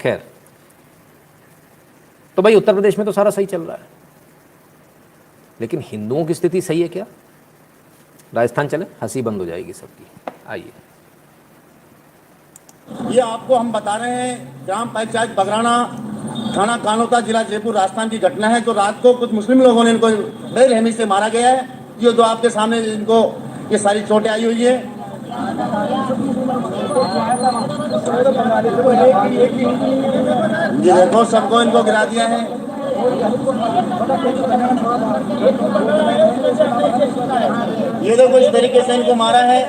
खैर, तो भाई उत्तर प्रदेश में तो सारा सही चल रहा है, लेकिन हिंदुओं की स्थिति सही है क्या? राजस्थान चले, हंसी बंद हो जाएगी सबकी। आइए, ये आपको हम बता रहे हैं ग्राम पंचायत बगराना, थाना कानोता, जिला जयपुर, राजस्थान की घटना है। जो रात को कुछ मुस्लिम लोगों ने इनको बेरहमी से मारा गया है। ये जो आपके सामने इनको ये सारी चोटें आई हुई है। ये देखो, सबको इनको गिरा दिया है। ये देखो, इस तरीके से इनको मारा है,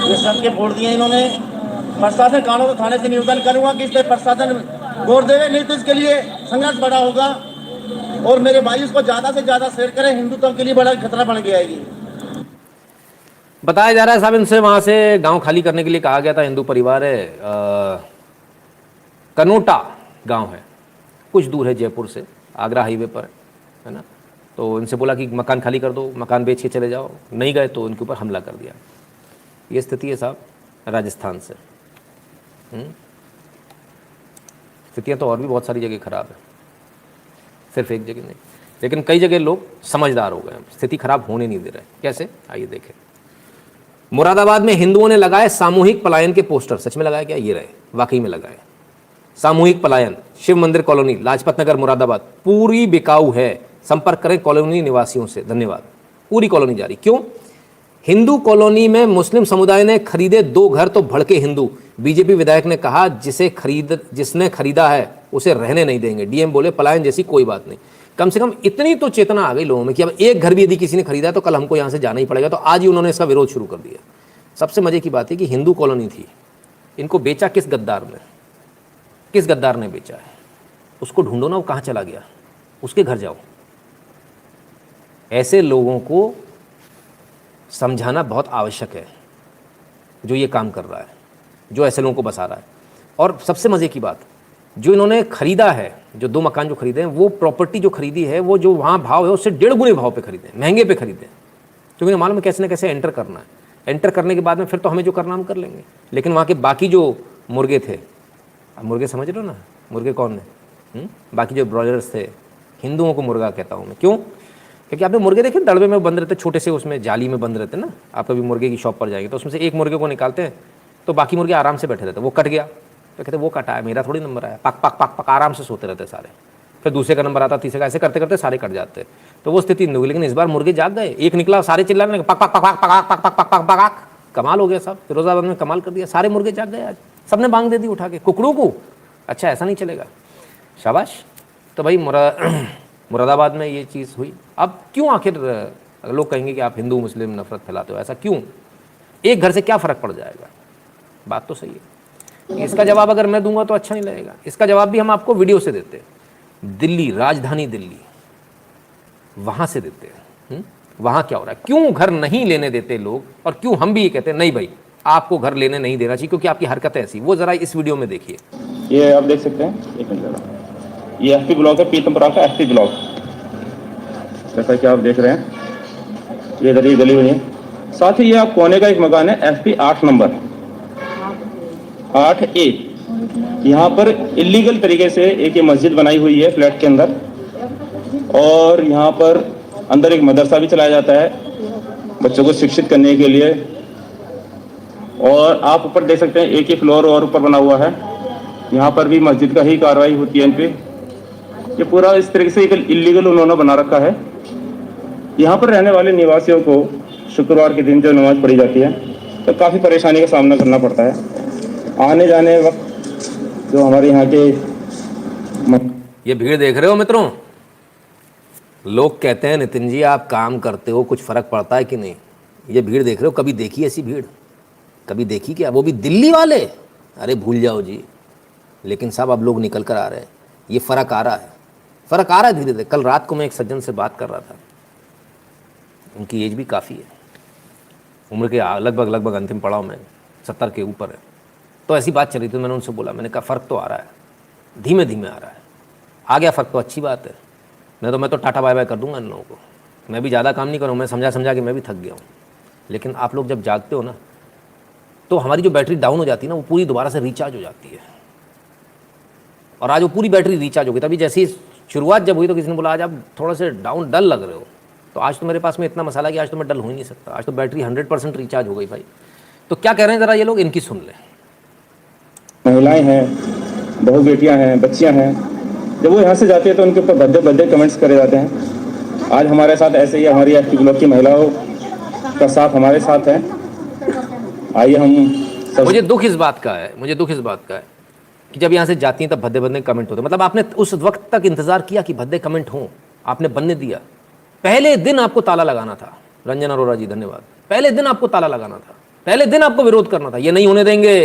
ये सबके फोड़ दिए इन्होंने। प्रशासन कानून थाने से निवेदन करूंगा कि इस पर प्रशासन गौर देवे, नहीं तो इसके लिए संघर्ष बड़ा होगा। और मेरे भाई इसको ज्यादा से ज्यादा शेयर करें, हिंदुत्व के लिए बड़ा खतरा बन गया है। ये बताया जा रहा है साहब, इनसे वहां से गांव खाली करने के लिए कहा गया था। हिंदू परिवार है, कनोटा गांव है, कुछ दूर है जयपुर से, आगरा हाईवे पर है ना। तो इनसे बोला कि मकान खाली कर दो, मकान बेच के चले जाओ, नहीं गए तो इनके ऊपर हमला कर दिया। ये स्थिति है साहब राजस्थान से। स्थितियाँ तो और भी बहुत सारी जगह खराब है, सिर्फ एक जगह नहीं, लेकिन कई जगह लोग समझदार हो गए हैं, स्थिति खराब होने नहीं दे रहे। कैसे, आइए देखें। मुरादाबाद में हिंदुओं ने लगाए सामूहिक पलायन के पोस्टर। सच में लगाया क्या? ये रहे, वाकई में लगाए। सामूहिक पलायन, शिव मंदिर कॉलोनी, लाजपत नगर, मुरादाबाद, पूरी बिकाऊ है, संपर्क करें कॉलोनी निवासियों से, धन्यवाद। पूरी कॉलोनी जारी। क्यों? हिंदू कॉलोनी में मुस्लिम समुदाय ने खरीदे 2 घर तो भड़के हिंदू। बीजेपी विधायक ने कहा जिसने खरीदा है उसे रहने नहीं देंगे। डीएम बोले पलायन जैसी कोई बात नहीं। कम से कम इतनी तो चेतना आ गई लोगों में कि अब एक घर भी यदि किसी ने खरीदा तो कल हमको यहाँ से जाना ही पड़ेगा। तो आज ही उन्होंने इसका विरोध शुरू कर दिया। सबसे मजे की बात है कि हिंदू कॉलोनी थी, इनको बेचा किस गद्दार ने? किस गद्दार ने बेचा है? उसको ढूंढो ना, वो कहाँ चला गया, उसके घर जाओ। ऐसे लोगों को समझाना बहुत आवश्यक है, जो ये काम कर रहा है, जो ऐसे लोगों को बसा रहा है। और सबसे मज़े की बात, जो इन्होंने खरीदा है, जो 2 मकान जो खरीदे हैं, वो प्रॉपर्टी जो खरीदी है, वो जो वहाँ भाव है उससे 1.5 गुने भाव पे खरीदे, महंगे पे खरीदे, क्योंकि मालूम है कैसे ना कैसे एंटर करना है। एंटर करने के बाद में फिर तो हमें जो करना हम कर लेंगे। लेकिन वहाँ के बाकी जो मुर्गे थे, अब मुर्गे समझ लो ना, मुर्गे कौन है? बाकी जो ब्रॉयलर्स थे, हिंदुओं को मुर्गा कहता हूँ मैं। क्यों? क्योंकि आपने मुर्गे देखे दड़बे में बंद रहते, छोटे से उसमें जाली में बंद रहते ना। आप कभी मुर्गे की शॉप पर जाएंगे तो उसमें से एक मुर्गे को निकालते हैं तो बाकी मुर्गे आराम से बैठे रहते। वो कट गया तो कहते वो कटा है, मेरा थोड़ी नंबर आया, पक पक पक पक आराम से सोते रहते सारे। फिर दूसरे का नंबर आता, तीसरे का, ऐसे करते करते सारे कट जाते। तो वो स्थिति नहीं हुई। लेकिन इस बार मुर्गे जाग गए, एक निकला, सारे चिल्लाने लगे, पक पक पक पक पक पक पक पक पक। कमाल हो गया साहब, फिरोजाबाद में कमाल कर दिया, सारे मुर्गे जाग गए। आज सबने बांग दे दी उठा के कुकड़ों को। अच्छा, ऐसा नहीं चलेगा, शाबाश। तो भाई मुरादाबाद में ये चीज़ हुई। अब क्यों आखिर लोग कहेंगे कि आप हिंदू मुस्लिम नफरत फैलाते हो? ऐसा क्यों? एक घर से क्या फ़र्क पड़ जाएगा? बात तो सही है। इसका जवाब अगर मैं दूंगा तो अच्छा नहीं लगेगा। इसका जवाब भी हम आपको वीडियो से देते हैं, दिल्ली, राजधानी दिल्ली, वहाँ से देते हैं। वहाँ क्या हो रहा है, क्यों घर नहीं लेने देते लोग, और क्यों हम भी ये कहते हैं नहीं भाई आपको घर लेने नहीं देना चाहिए क्योंकि आपकी हरकत ऐसी। वो ज़रा इस वीडियो में देखिए। ये आप देख सकते हैं, एक मिनट, ये एसपी ब्लॉक है, पीतमपुरा का एसपी ब्लॉक। जैसा कि आप देख रहे हैं, ये इधर ही गली हुई है। साथ ही ये आप कोने का एक मकान है, एसपी 8 नंबर 8A। यहाँ पर इलीगल तरीके से एक ये मस्जिद बनाई हुई है फ्लैट के अंदर, और यहाँ पर अंदर एक मदरसा भी चलाया जाता है बच्चों को शिक्षित करने के लिए। और आप ऊपर देख सकते हैं, एक ही फ्लोर और ऊपर बना हुआ है, यहाँ पर भी मस्जिद का ही कार्रवाई होती है इन पे। ये पूरा इस तरीके से एक इलीगल उन्होंने बना रखा है। यहाँ पर रहने वाले निवासियों को शुक्रवार के दिन जो नमाज पढ़ी जाती है तो काफ़ी परेशानी का सामना करना पड़ता है। आने जाने वक्त जो हमारे यहाँ के ये भीड़ देख रहे हो मित्रों, लोग कहते हैं नितिन जी आप काम करते हो, कुछ फ़र्क पड़ता है कि नहीं? ये भीड़ देख रहे हो, कभी देखी ऐसी भीड़? कभी देखी क्या? वो भी दिल्ली वाले? अरे भूल जाओ जी। लेकिन साहब अब लोग निकल कर आ रहे हैं, ये फ़र्क आ रहा है, फ़र्क आ रहा है धीरे धीरे। कल रात को मैं एक सज्जन से बात कर रहा था, उनकी एज भी काफ़ी है, उम्र के लगभग अंतिम पड़ाव में, 70 के ऊपर है। तो ऐसी बात चल रही थी, मैंने उनसे बोला, मैंने कहा फ़र्क तो आ रहा है, धीमे धीमे आ रहा है। आ गया फ़र्क तो अच्छी बात है, मैं तो टाटा बाय बाय कर दूंगा इन लोगों को। मैं भी ज़्यादा काम नहीं करूँ, मैं समझा के मैं भी थक गया हूँ। लेकिन आप लोग जब जागते हो ना तो हमारी जो बैटरी डाउन हो जाती है ना, वो पूरी दोबारा से रिचार्ज हो जाती है। और आज वो पूरी बैटरी रिचार्ज हो गई। तभी जैसी शुरुआत जब हुई तो किसी ने बोला आज आप थोड़ा से डाउन डल लग रहे हो, तो आज तो मेरे पास में इतना मसाला कि आज तो मैं डल हो ही नहीं सकता, आज तो बैटरी 100% रिचार्ज हो गई भाई। तो क्या कह रहे हैं ज़रा ये लोग, इनकी सुन लें। महिलाएं हैं, बहू बेटियां हैं, बच्चियां हैं, जब वो यहाँ से जाते हैं तो उनके ऊपर भद्दे भद्दे कमेंट्स करे जाते हैं। आज हमारे साथ ऐसे ही हमारी एक्टिव ब्लॉक की महिलाओं का साथ हमारे साथ है। आइए हम सब मुझे दुख इस बात का है कि जब यहाँ से जाती हैं तब भद्दे भद्दे कमेंट होते हैं। मतलब आपने उस वक्त तक इंतजार किया कि भद्दे कमेंट हों, आपने बनने दिया। पहले दिन आपको ताला लगाना था, रंजन अरोरा जी धन्यवाद। पहले दिन आपको ताला लगाना था, पहले दिन आपको विरोध करना था, ये नहीं होने देंगे।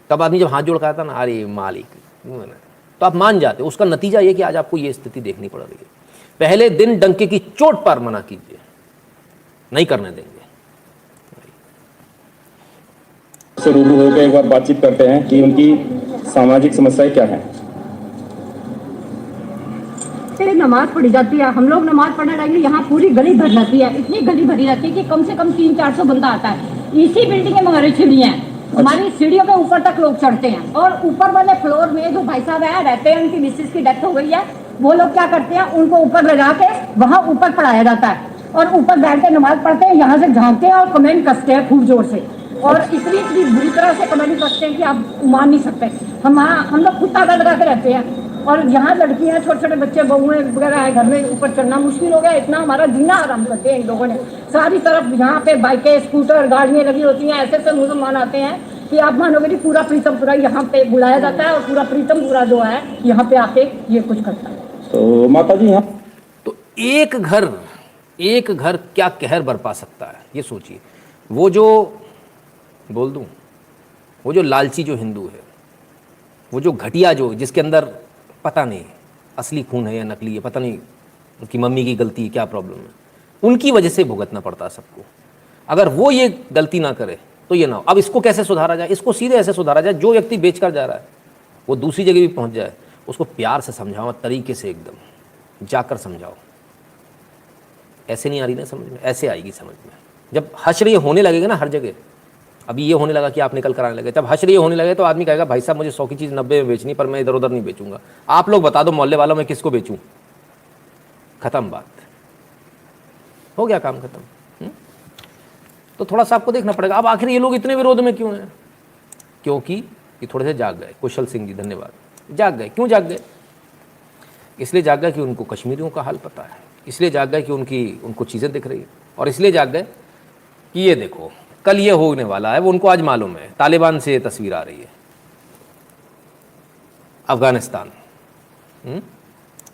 तब आदमी जब हाथ जोड़ का था ना, अरे मालिक, तो आप मान जाते। उसका नतीजा ये कि आज आपको ये स्थिति देखनी पड़ रही है। पहले दिन डंके की चोट पर मना कीजिए, नहीं करने देंगे। से रूबरू होकर एक बार बातचीत करते हैं कि उनकी सामाजिक समस्याएं क्या हैं। नमाज पढ़ी जाती है, हम लोग नमाज पढ़ने लगेंगे, यहाँ पूरी गली भर जाती है, इतनी गली भरी रहती है कि कम से कम 300-400 बंदा आता है। इसी बिल्डिंग में हमारी सीढ़ियाँ हैं, हमारी सीढ़ियों के ऊपर तक लोग चढ़ते हैं। और ऊपर वाले फ्लोर में जो भाई साहब है रहते हैं, उनकी मिसेज की डेथ हो गई है, वो लोग क्या करते हैं, उनको ऊपर ले जाके वहाँ ऊपर पढ़ाया जाता है और ऊपर बैठ के नमाज पढ़ते हैं, यहाँ से झांकते हैं और कमेंट कसते हैं खूब जोर से। और इतनी बुरी तरह से कमेंट कसते हैं कि आप मान नहीं सकते। हम लोग खुद ताकत लगा के रहते हैं और यहाँ लड़कियाँ, छोटे छोटे बच्चे, बहुएं वगैरह है, घर में ऊपर चढ़ना मुश्किल हो गया। इतना हमारा जीना आराम करते हैं इन लोगों ने। सारी तरफ यहाँ पे बाइकें, स्कूटर, गाड़ियाँ लगी होती हैं। ऐसे मुसलमान आते हैं कि आप मानोगे नहीं, पूरा प्रीतमपुरा यहाँ पे बुलाया जाता है और पूरा प्रीतमपुरा जो है यहाँ पे आके ये कुछ करता है। तो माता जी, यहाँ तो एक घर क्या कहर बरपा सकता है, ये सोचिए। वो जो बोल दूं, वो जो लालची जो हिंदू है, वो जो घटिया जो जिसके अंदर पता नहीं असली खून है या नकली है, पता नहीं उनकी मम्मी की गलती है, क्या प्रॉब्लम है, उनकी वजह से भुगतना पड़ता सबको। अगर वो ये गलती ना करे तो ये ना हो। अब इसको कैसे सुधारा जाए? इसको सीधे ऐसे सुधारा जाए, जो व्यक्ति बेचकर जा रहा है वो दूसरी जगह भी पहुंच जाए, उसको प्यार से समझाओ, तरीके से एकदम जाकर समझाओ। ऐसे नहीं आ रही ना समझ में, ऐसे आएगी समझ में। जब हश्र ये होने लगेगा ना हर जगह, अभी ये होने लगा कि आप निकल कर आने लगे, जब हश्र ये होने लगे तो आदमी कहेगा भाई साहब मुझे 100 की चीज़ 90 में बेचनी, पर मैं इधर उधर नहीं बेचूंगा। आप लोग बता दो मोहल्ले वालों में किसको बेचूं? खत्म बात, हो गया काम खत्म। तो थोड़ा सा आपको देखना पड़ेगा। अब आखिर ये लोग इतने विरोध में क्यों हैं? क्योंकि ये थोड़े से जाग गए। कुशल सिंह जी धन्यवाद। जाग गए। क्यों जाग गए? इसलिए जाग गए कि उनको कश्मीरियों का हाल पता है, इसलिए जाग गए कि उनको चीज़ें दिख रही है, और इसलिए जाग गए कि ये देखो कल ये होने वाला है, वो उनको आज मालूम है। तालिबान से ये तस्वीर आ रही है, अफगानिस्तान।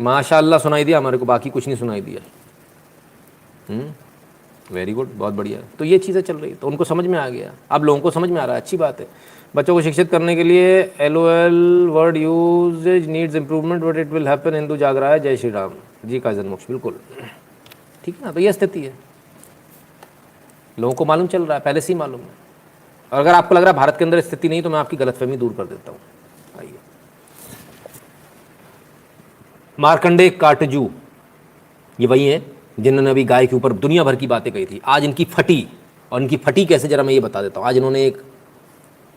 माशाअल्लाह सुनाई दिया हमारे को, बाकी कुछ नहीं सुनाई दिया। वेरी गुड, बहुत बढ़िया। तो ये चीज़ें चल रही है, तो उनको समझ में आ गया, अब लोगों को समझ में आ रहा है, अच्छी बात है। बच्चों को शिक्षित करने के लिए LOL word usage needs improvement but it will happen. Hindu जाग रहा है, जय श्री राम जी का जन्मोक्ष। बिल्कुल ठीक है ना, तो ये स्थिति है, लोगों को मालूम चल रहा है, पहले से ही मालूम है। और अगर आपको लग रहा है भारत के अंदर स्थिति नहीं, तो मैं आपकी गलतफहमी दूर कर देता हूँ। आइए, मार्कंडे काटजू ये वही है जिन्होंने अभी गाय के ऊपर दुनिया भर की बातें कही थी। आज इनकी फटी, और इनकी फटी कैसे जरा मैं ये बता देता हूँ। आज इन्होंने एक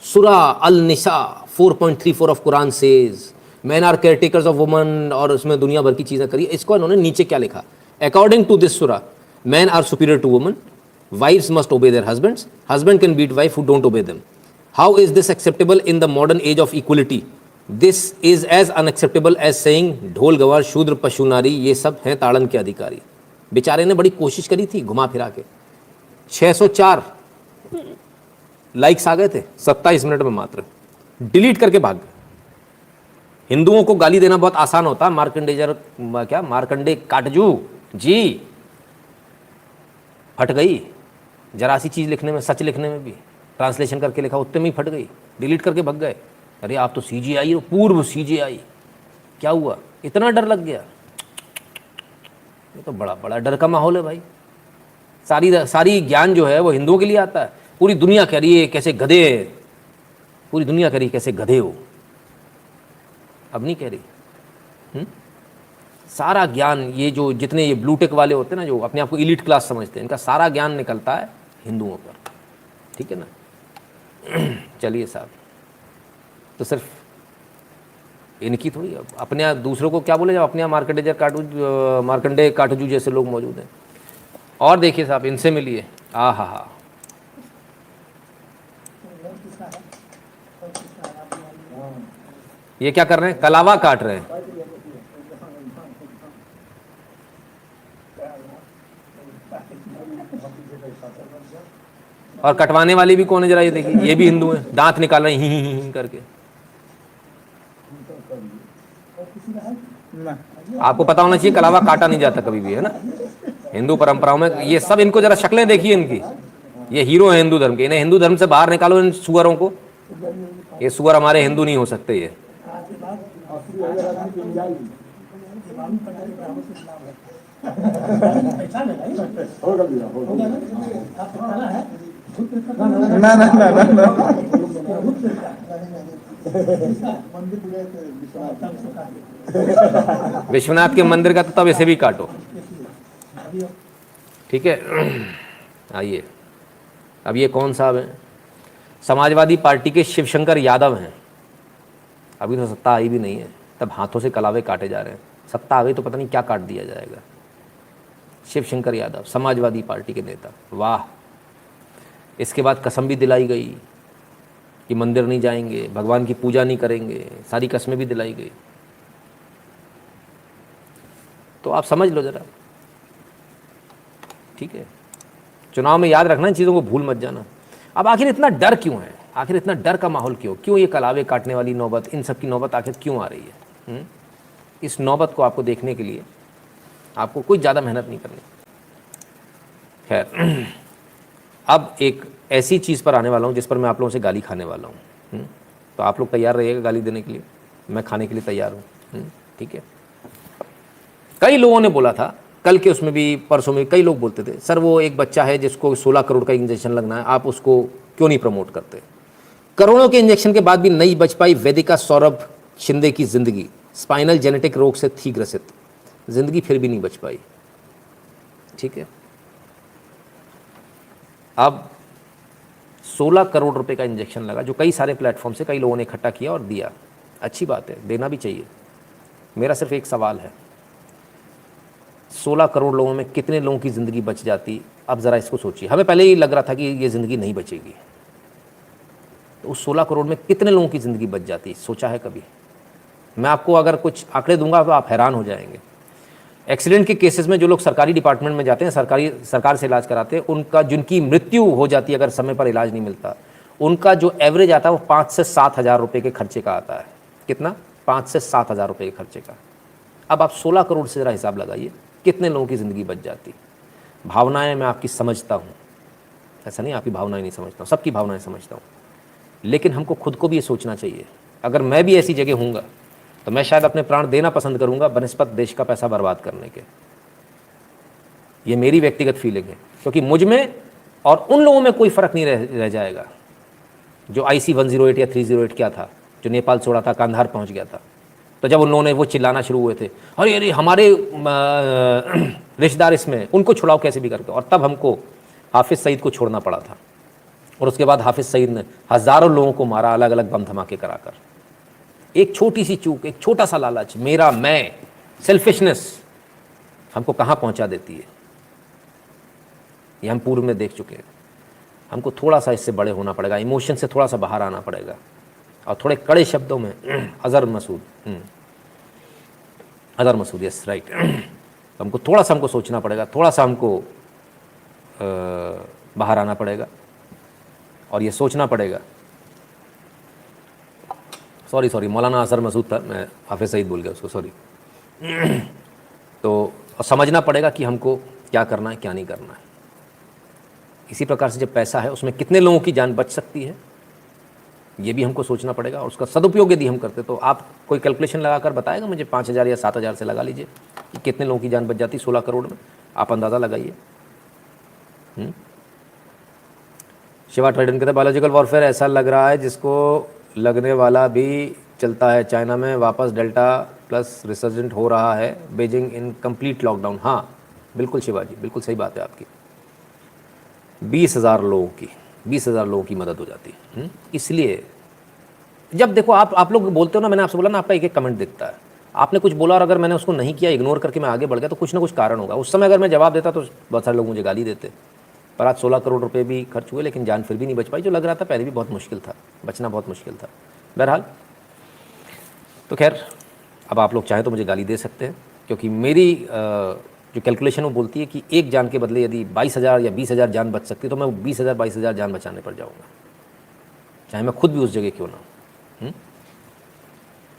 सूरा Al Nisa 4.34 of Quran says man are care takers of woman, और उसमें दुनिया भर की चीज़ें करी। इसको इन्होंने नीचे क्या लिखा? अकॉर्डिंग टू दिस सूरा man are superior to woman, wives must obey their husbands, husband can beat wife who don't obey them. How is this acceptable in the modern age of equality? This is as unacceptable as saying ढोल गवार शूद्र पशु नारी ये सब हैं ताड़न के अधिकारी। बेचारे ने बड़ी कोशिश करी थी घुमा फिरा के, 604 लाइक्स आ गए थे 27 मिनट में मात्र, डिलीट करके भाग गए। हिंदुओं को गाली देना बहुत आसान होता, मार्कंडे काटजू जी फट गई जरा सी चीज़ लिखने में, सच लिखने में भी ट्रांसलेशन करके लिखा, उतने में ही फट गई, डिलीट करके भाग गए। अरे आप तो CJI हो, पूर्व CJI, क्या हुआ? इतना डर लग गया? ये तो बड़ा बड़ा डर का माहौल है भाई। सारी ज्ञान जो है वो हिंदुओं के लिए आता है, पूरी दुनिया कह रही है कैसे गधे पूरी दुनिया कह रही कैसे गधे हो, अब नहीं कह रही। सारा ज्ञान ये जो जितने ये ब्लूटेक वाले होते हैं ना, जो अपने आप को इलीट क्लास समझते हैं, इनका सारा ज्ञान निकलता है हिंदुओं पर, ठीक है ना। चलिए साहब, तो सिर्फ इनकी थोड़ी, अब अपने यहाँ दूसरों को क्या बोले, जब अपने यहाँ मार्कंडे काटजू जैसे लोग मौजूद हैं। और देखिए साहब, इनसे मिलिए, हा, ये क्या कर रहे हैं, कलावा काट रहे हैं। और कटवाने वाली भी कौन है जरा ये देखिए, ये भी हिंदू है, दांत निकाल रहे हैं ही करके। आपको पता होना चाहिए कलावा काटा नहीं जाता कभी भी, है ना, हिंदू परंपराओं में। ये सब, इनको जरा शक्लें देखिए इनकी, ये हीरो है हिंदू धर्म के, इन्हें हिंदू धर्म से बाहर निकालो इन सुअरों को। ये सुअर हमारे हिंदू नहीं हो सकते ये। ना विश्वनाथ के मंदिर का तो तब इसे भी काटो, ठीक है। आइए, अब ये कौन साहब हैं, समाजवादी पार्टी के शिवशंकर यादव हैं। अभी तो सत्ता आई भी नहीं है, तब हाथों से कलावे काटे जा रहे हैं। सत्ता आ गई तो पता नहीं क्या काट दिया जाएगा। शिवशंकर यादव समाजवादी पार्टी के नेता, वाह। इसके बाद कसम भी दिलाई गई कि मंदिर नहीं जाएंगे, भगवान की पूजा नहीं करेंगे, सारी कसमें भी दिलाई गई। तो आप समझ लो ज़रा, ठीक है। चुनाव में याद रखना, इन चीज़ों को भूल मत जाना। अब आखिर इतना डर क्यों है, आखिर इतना डर का माहौल क्यों ये कलावे काटने वाली नौबत, इन सब की नौबत आखिर क्यों आ रही है? इस नौबत को आपको देखने के लिए आपको कोई ज़्यादा मेहनत नहीं करनी। खैर, अब एक ऐसी चीज़ पर आने वाला हूँ जिस पर मैं आप लोगों से गाली खाने वाला हूँ। तो आप लोग तैयार रहिएगा गाली देने के लिए, मैं खाने के लिए तैयार हूँ, ठीक है। कई लोगों ने बोला था, कल के उसमें भी, परसों में कई लोग बोलते थे, सर वो एक बच्चा है जिसको 16 करोड़ का इंजेक्शन लगना है, आप उसको क्यों नहीं प्रमोट करते। करोड़ों के इंजेक्शन के बाद भी नहीं बच पाई वेदिका सौरभ शिंदे की जिंदगी। स्पाइनल जेनेटिक रोग से थी ग्रसित, जिंदगी फिर भी नहीं बच पाई, ठीक है। अब 16 करोड़ रुपए का इंजेक्शन लगा, जो कई सारे प्लेटफॉर्म से कई लोगों ने इकट्ठा किया और दिया। अच्छी बात है, देना भी चाहिए। मेरा सिर्फ एक सवाल है, 16 करोड़ लोगों में कितने लोगों की ज़िंदगी बच जाती? अब ज़रा इसको सोचिए। हमें पहले ही लग रहा था कि ये ज़िंदगी नहीं बचेगी, तो उस 16 करोड़ में कितने लोगों की ज़िंदगी बच जाती? सोचा है कभी? मैं आपको अगर कुछ आंकड़े दूंगा तो आप हैरान हो जाएंगे। एक्सीडेंट के केसेस में जो लोग सरकारी डिपार्टमेंट में जाते हैं, सरकार से इलाज कराते हैं, उनका जिनकी मृत्यु हो जाती है अगर समय पर इलाज नहीं मिलता, उनका जो एवरेज आता है वो 5 से 7 हज़ार रुपये के खर्चे का आता है। कितना? 5 से 7 हज़ार रुपये के खर्चे का। अब आप 16 करोड़ से ज़रा हिसाब लगाइए, कितने लोगों की ज़िंदगी बच जाती। भावनाएं मैं आपकी समझता हूँ, ऐसा नहीं आपकी भावनाएं नहीं समझता हूँ, सबकी भावनाएं समझता हूँ, लेकिन हमको खुद को भी ये सोचना चाहिए, अगर मैं भी ऐसी जगह हूँगा तो मैं शायद अपने प्राण देना पसंद करूँगा बनिस्बत देश का पैसा बर्बाद करने के। ये मेरी व्यक्तिगत फीलिंग है, क्योंकि मुझ में और उन लोगों में कोई फ़र्क नहीं रह जाएगा जो IC 108 या 308 क्या था, जो नेपाल छोड़ा था, कांधार पहुँच गया था। तो जब उन लोगों ने वो चिल्लाना शुरू हुए थे, अरे अरे हमारे रिश्तेदार इसमें, उनको छुड़ाओ कैसे भी करके, और तब हमको हाफिज़ सईद को छोड़ना पड़ा था। और उसके बाद हाफिज़ सईद ने हज़ारों लोगों को मारा, अलग अलग बम धमाके कराकर। एक छोटी सी चूक, एक छोटा सा लालच, मेरा मैं, सेल्फिशनेस हमको कहाँ पहुँचा देती है, ये हम पूर्व में देख चुके हैं। हमको थोड़ा सा इससे बड़े होना पड़ेगा, इमोशन से थोड़ा सा बाहर आना पड़ेगा, और थोड़े कड़े शब्दों में अज़हर मसूद, यस राइट, हमको थोड़ा सा हमको सोचना पड़ेगा, थोड़ा सा हमको बाहर आना पड़ेगा और ये सोचना पड़ेगा। सॉरी मौलाना अज़हर मसूद था, मैं हाफिज़ सईद बोल गया उसको, सॉरी। तो समझना पड़ेगा कि हमको क्या करना है, क्या नहीं करना है। इसी प्रकार से जब पैसा है उसमें कितने लोगों की जान बच सकती है, ये भी हमको सोचना पड़ेगा। और उसका सदुपयोग यदि हम करते, तो आप कोई कैलकुलेशन लगाकर बताएगा मुझे, 5,000 या 7,000 से लगा लीजिए कि कितने लोगों की जान बच जाती 16 करोड़ में, आप अंदाज़ा लगाइए। शिवा ट्राइडन कहते हैं बायोलॉजिकल वॉरफेयर ऐसा लग रहा है जिसको लगने वाला भी चलता है। चाइना में वापस डेल्टा प्लस रिसर्जेंट हो रहा है। Beijing in complete lockdown. हाँ बिल्कुल शिवाजी, बिल्कुल सही बात है आपकी। 20,000 लोगों की मदद हो जाती है। इसलिए जब देखो आप लोग बोलते हो ना, मैंने आपसे बोला ना, आपका एक एक कमेंट दिखता है। आपने कुछ बोला और अगर मैंने उसको नहीं किया, इग्नोर करके मैं आगे बढ़ गया, तो कुछ ना कुछ कारण होगा। उस समय अगर मैं जवाब देता तो बहुत सारे लोग मुझे गाली देते। पर आज 16 करोड़ रुपए भी खर्च हुए, लेकिन जान फिर भी नहीं बच पाई। जो लग रहा था पहले भी बहुत मुश्किल था, बचना बहुत मुश्किल था। बहरहाल तो खैर, अब आप लोग चाहें तो मुझे गाली दे सकते हैं, क्योंकि मेरी जो कैलकुलेशन वो बोलती है कि एक जान के बदले यदि 22,000 या 20,000 जान बच सकती तो मैं 20,000 22,000 जान बचाने पर जाऊँगा, चाहे मैं खुद भी उस जगह क्यों ना हूँ।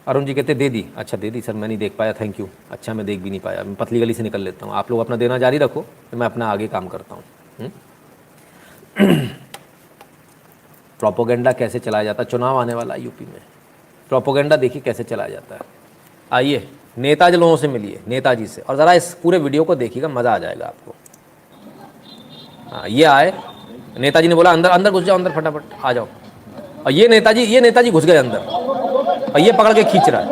अरुण जी कहते दे दी। अच्छा दे दी सर, मैं नहीं देख पाया, थैंक यू। अच्छा मैं देख भी नहीं पाया, मैं पतली गली से निकल लेता हूँ। आप लोग अपना देना जारी रखो, तो मैं अपना आगे काम करता हूँ। प्रोपोगेंडा कैसे चलाया जाता है? चुनाव आने वाला है यूपी में, प्रोपोगेंडा देखिए कैसे चलाया जाता है। आइए नेताजी लोगों से मिलिए, नेताजी से, और ज़रा इस पूरे वीडियो को देखिएगा, मज़ा आ जाएगा आपको। हाँ ये आए, नेताजी ने बोला अंदर अंदर घुस जाओ, अंदर फटाफट आ जाओ। और ये नेताजी घुस गए अंदर, और ये पकड़ के खींच रहा है।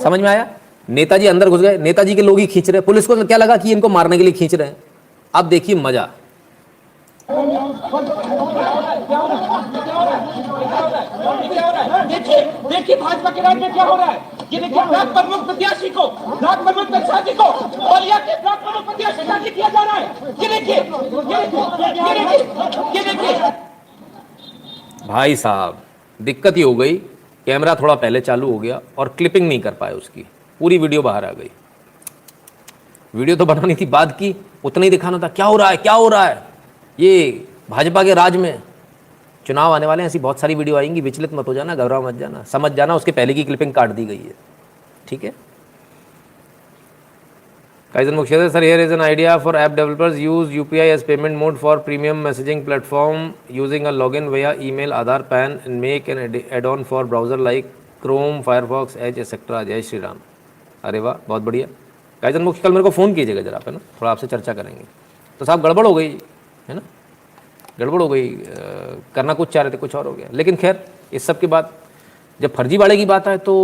समझ में आया? नेताजी अंदर घुस गए, नेताजी के लोग ही खींच रहे हैं। पुलिस को क्या लगा कि इनको मारने के लिए खींच रहे हैं। अब देखिए मजा। देखिए भाजपा के राज्य में क्या हो रहा है। ये देखिए ब्लॉक प्रमुख प्रत्याशी को, ब्लॉक प्रमुख प्रत्याशी को बलिया के ब्लॉक प्रमुख प्रत्याशी का किया जा रहा है। ये देखिए, ये देखिए भाई साहब, दिक्कत ये हो गई, कैमरा थोड़ा पहले चालू हो गया और क्लिपिंग नहीं कर पाए उसकी, पूरी वीडियो बाहर आ गई। वीडियो तो बनानी थी बाद की, उतना ही दिखाना था। क्या हो रहा है, क्या हो रहा है? ये भाजपा के राज में चुनाव आने वाले हैं, ऐसी बहुत सारी वीडियो आएंगी, विचलित मत हो जाना, घबरा मत जाना, समझ जाना उसके पहले की क्लिपिंग काट दी गई है, ठीक है। Kaizen Mukshesh, sir, here is an idea for app developers. Use UPI as payment mode for premium messaging platform using a login via email, Aadhaar, PAN, and make an add-on for browser like Chrome, Firefox, Edge, etc. जय श्री राम। अरे वाह, बहुत बढ़िया। Kaizen मुख्य कल मेरे को phone कीजिएगा जरा पे ना, थोड़ा आपसे चर्चा करेंगे। तो साहब गड़बड़ हो गई है ना, गड़बड़ हो गई, करना कुछ चाह रहे थे, कुछ और हो गया। लेकिन खैर, इस सब के बाद जब फर्जीवाड़े की बात आए तो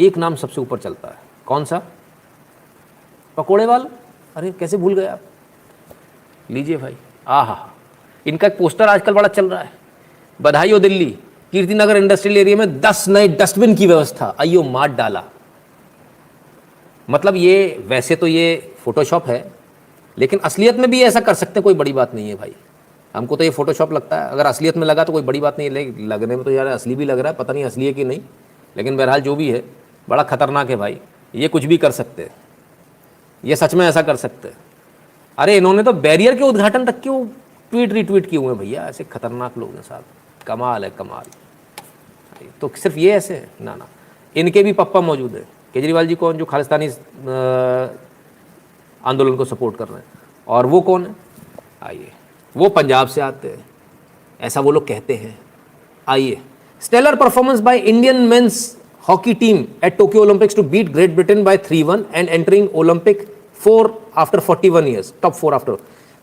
एक नाम सबसे ऊपर चलता है। कौन सा? पकोड़े वाला। अरे कैसे भूल गए आप? लीजिए भाई, आहा, इनका एक पोस्टर आजकल बड़ा चल रहा है। बधाई हो दिल्ली, कीर्तिनगर इंडस्ट्रियल एरिया में 10 नए डस्टबिन की व्यवस्था, आइयो मार डाला। मतलब ये वैसे तो ये फोटोशॉप है, लेकिन असलियत में भी ऐसा कर सकते हैं, कोई बड़ी बात नहीं है भाई। हमको तो ये फोटोशॉप लगता है, अगर असलियत में लगा तो कोई बड़ी बात नहीं है। लगने में तो यार असली भी लग रहा है, पता नहीं असली है कि नहीं, लेकिन बहरहाल जो भी है बड़ा खतरनाक है भाई। ये कुछ भी कर सकते हैं, ये सच में ऐसा कर सकते हैं। अरे इन्होंने तो बैरियर के उद्घाटन तक क्यों ट्वीट रिट्वीट किए हुए हैं भैया, ऐसे खतरनाक लोग हैं साहब, कमाल है कमाल। तो सिर्फ ये ऐसे है ना, इनके भी पप्पा मौजूद है। केजरीवाल जी कौन, जो खालिस्तानी आंदोलन को सपोर्ट कर रहे हैं, और वो कौन है? आइए, वो पंजाब से आते हैं, ऐसा वो लोग कहते हैं। आइए, stellar performance by Indian men's hockey team at Tokyo Olympics to beat Great Britain by 3-1 and entering Olympic 4 after 41 years, top 4 after.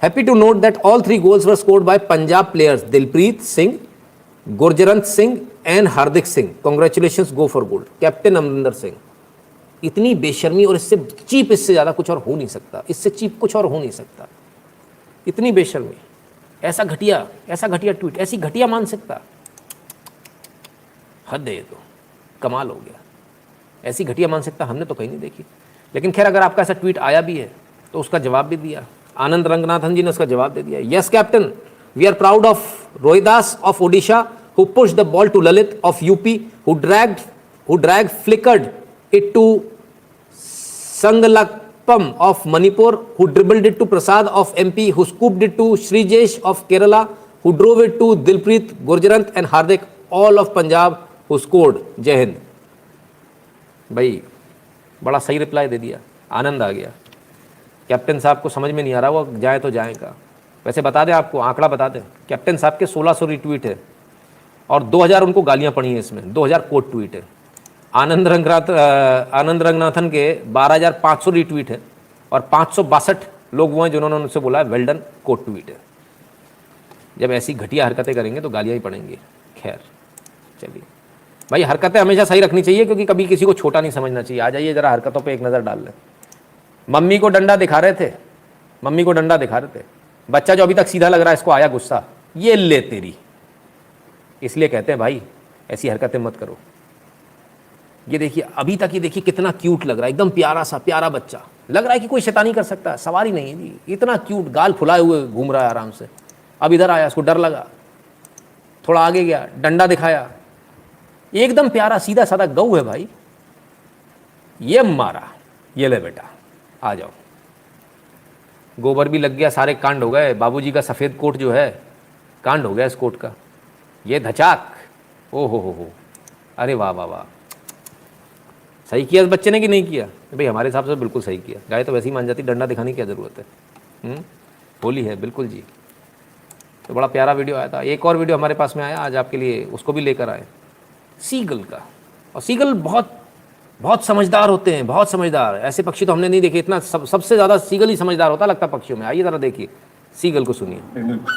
Happy to note that all 3 goals were scored by Punjab players Dilpreet Singh, Gurjarant Singh and Hardik Singh. Congratulations, go for gold. Captain Amrinder Singh. इतनी बेशर्मी और इससे cheap, इससे ज़्यादा कुछ और हो नहीं सकता, इससे चीप कुछ और हो नहीं सकता। इतनी बेशर्मी, ऐसा घटिया ट्वीट, ऐसी घटिया मानसिकता, हद है ये तो, कमाल हो गया। ऐसी घटिया मानसिकता हमने तो कहीं नहीं देखी। लेकिन खैर, अगर आपका ऐसा ट्वीट आया भी है तो उसका जवाब भी दिया, आनंद रंगनाथन जी ने उसका जवाब दे दिया। Yes captain, we are proud of Rohidas of Odisha who push the ball to Lalit of UP who drag flickered it to Sanglakpam of Manipur who dribbled it to Prasad of MP who scooped it to Sreejesh of Kerala who drove it to Dilpreet, Gurjant and Hardik, all of Punjab who scored. Jai Hind. भाई बड़ा सही reply दे दिया, आनंद आ गया। Captain साहब को समझ में नहीं आ रहा, वो जाए तो जाए का। वैसे बता दें आपको, आंकड़ा बता दें, कैप्टन साहब के 1600 रिट्वीट है और 2000 उनको गालियां पड़ी हैं इसमें, 2000 कोट ट्वीट है। आनंद रंगनाथन के 12,500 रिट्वीट है और 562 लोग वो हैं जिन्होंने उनसे बोला वेल डन, कोट ट्वीट है। जब ऐसी घटिया हरकतें करेंगे तो गालियां ही पड़ेंगी। खैर, चलिए भाई, हरकतें हमेशा सही रखनी चाहिए, क्योंकि कभी किसी को छोटा नहीं समझना चाहिए। आ जाइए ज़रा हरकतों पे एक नज़र डाल लें। मम्मी को डंडा दिखा रहे थे, मम्मी को डंडा दिखा रहे थे, बच्चा जो अभी तक सीधा लग रहा है इसको आया गुस्सा, ये ले तेरी। इसलिए कहते हैं भाई ऐसी हरकतें मत करो। ये देखिए अभी तक, ये देखिए कितना क्यूट लग रहा है, एकदम प्यारा सा प्यारा बच्चा लग रहा है कि कोई शैतानी कर सकता है। सवारी नहीं है जी, इतना क्यूट, गाल फुलाए हुए घूम रहा है आराम से। अब इधर आया, इसको डर लगा, थोड़ा आगे गया, डंडा दिखाया, एकदम प्यारा सीधा साधा गऊ है भाई। ये मारा, ये ले बेटा आ जाओ। गोबर भी लग गया, सारे कांड हो गए। बाबूजी का सफ़ेद कोट जो है, कांड हो गया इस कोट का। ये धचाक, ओ हो, अरे वाह वाह वाह, सही किया इस बच्चे ने कि नहीं किया? भाई हमारे हिसाब से बिल्कुल सही किया। गाय तो वैसे ही मान जाती, डंडा दिखाने की क्या ज़रूरत है? होली है बिल्कुल जी। तो बड़ा प्यारा वीडियो आया था। एक और वीडियो हमारे पास में आया आज आपके लिए, उसको भी लेकर आए, सीगल का। और सीगल बहुत बहुत समझदार होते हैं, बहुत समझदार। ऐसे पक्षी तो हमने नहीं देखे, इतना सबसे ज़्यादा सीगल ही समझदार होता लगता पक्षियों में। आइए ज़रा देखिए सीगल को, सुनिए। Hey, look.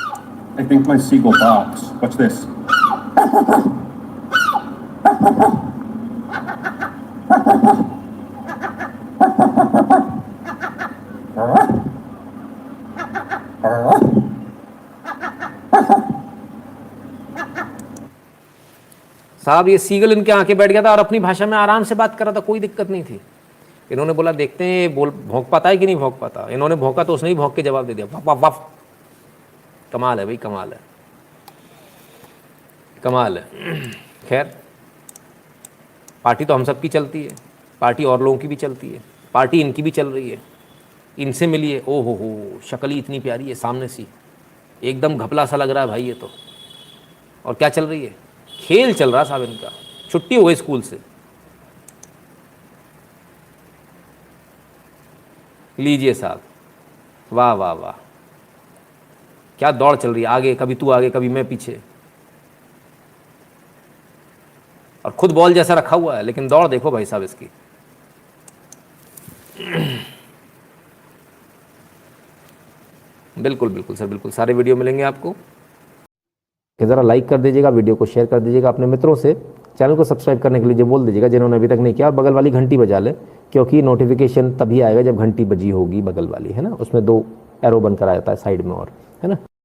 I think my seagull barks. Watch this. साहब ये सीगल इनके आंखें बैठ गया था और अपनी भाषा में आराम से बात कर रहा था, कोई दिक्कत नहीं थी। इन्होंने बोला देखते हैं बोल भौंक पाता है कि नहीं भौंक पाता। इन्होंने भौंका तो उसने ही भौंक के जवाब दे दिया, वाफ वाफ वाफ। कमाल है भाई, कमाल है, कमाल है। खैर पार्टी तो हम सब की चलती है, पार्टी और लोगों की भी चलती है, पार्टी इनकी भी चल रही है। इनसे मिलिए, ओ हो, शक्ल ही इतनी प्यारी है सामने सी, एकदम घपला सा लग रहा है भाई ये तो। और क्या चल रही है? खेल चल रहा साहब इनका। छुट्टी हो गई स्कूल से। लीजिए साहब, वाह वाह वाह, क्या दौड़ चल रही है, आगे कभी तू आगे कभी मैं पीछे। और खुद बॉल जैसा रखा हुआ है, लेकिन दौड़ देखो भाई साहब इसकी। बिल्कुल बिल्कुल सर, बिल्कुल सारे वीडियो मिलेंगे आपको। कि ज़रा लाइक कर दीजिएगा, वीडियो को शेयर कर दीजिएगा अपने मित्रों से। चैनल को सब्सक्राइब करने के लिए जो बोल दीजिएगा जिन्होंने अभी तक नहीं किया, और बगल वाली घंटी बजा ले, क्योंकि नोटिफिकेशन तभी आएगा जब घंटी बजी होगी बगल वाली, है ना। उसमें 2 एरो बनकर आ जाता है साइड में, और है ना।